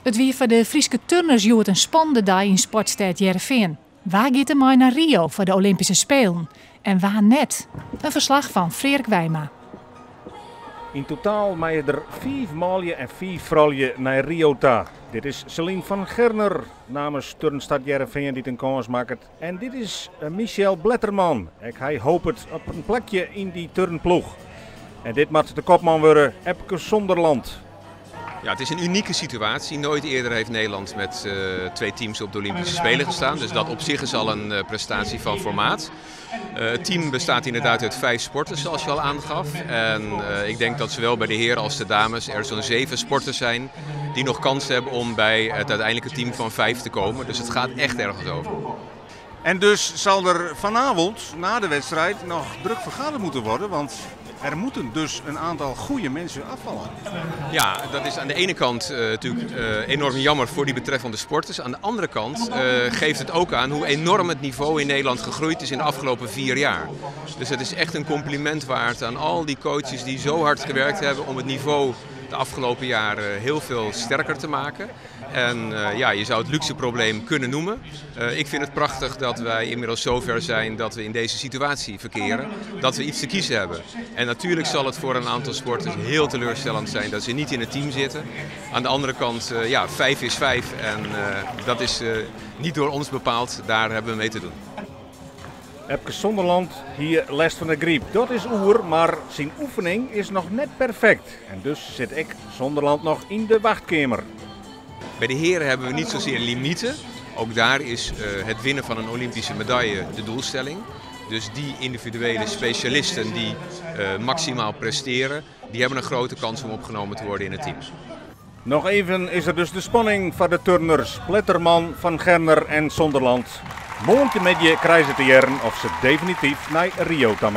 Het wie voor de Frieske turners joert een spannende dag in sportstad Heerenveen. Waar gaat er maar naar Rio voor de Olympische Spelen? En waar net? Een verslag van Freek Wijma. In totaal mag je er 5 maalje en 4 vrouwen naar Rio ta. Dit is Celine van Gerner namens Turnstad Heerenveen die een kans maakt. En dit is Michel Bletterman. Hij hoopt op een plekje in die turnploeg. En dit moet de kopman worden, Epke Zonderland. Ja, het is een unieke situatie. Nooit eerder heeft Nederland met 2 teams op de Olympische Spelen gestaan. Dus dat op zich is al een prestatie van formaat. Het team bestaat inderdaad uit 5 sporters, zoals je al aangaf. En ik denk dat zowel bij de heren als de dames er zo'n 7 sporters zijn die nog kans hebben om bij het uiteindelijke team van 5 te komen. Dus het gaat echt ergens over. En dus zal er vanavond, na de wedstrijd, nog druk vergaderd moeten worden, want er moeten dus een aantal goede mensen afvallen. Ja, dat is aan de ene kant natuurlijk enorm jammer voor die betreffende sporters. Aan de andere kant geeft het ook aan hoe enorm het niveau in Nederland gegroeid is in de afgelopen 4 jaar. Dus het is echt een compliment waard aan al die coaches die zo hard gewerkt hebben om het niveau de afgelopen jaren heel veel sterker te maken. En ja, je zou het luxe probleem kunnen noemen. Ik vind het prachtig dat wij inmiddels zover zijn dat we in deze situatie verkeren. Dat we iets te kiezen hebben. En natuurlijk zal het voor een aantal sporters heel teleurstellend zijn dat ze niet in het team zitten. Aan de andere kant, ja, 5 is 5 en dat is niet door ons bepaald. Daar hebben we mee te doen. Epke Zonderland hier les van de griep. Dat is oer, maar zijn oefening is nog net perfect. En dus zit ik Zonderland nog in de wachtkamer. Bij de heren hebben we niet zozeer limieten. Ook daar is het winnen van een Olympische medaille de doelstelling. Dus die individuele specialisten die maximaal presteren, die hebben een grote kans om opgenomen te worden in het team. Nog even is er dus de spanning van de turners. Bletterman, Van Gerner en Zonderland. Morgen met je krijgen te jaren of ze definitief naar Rio gaan.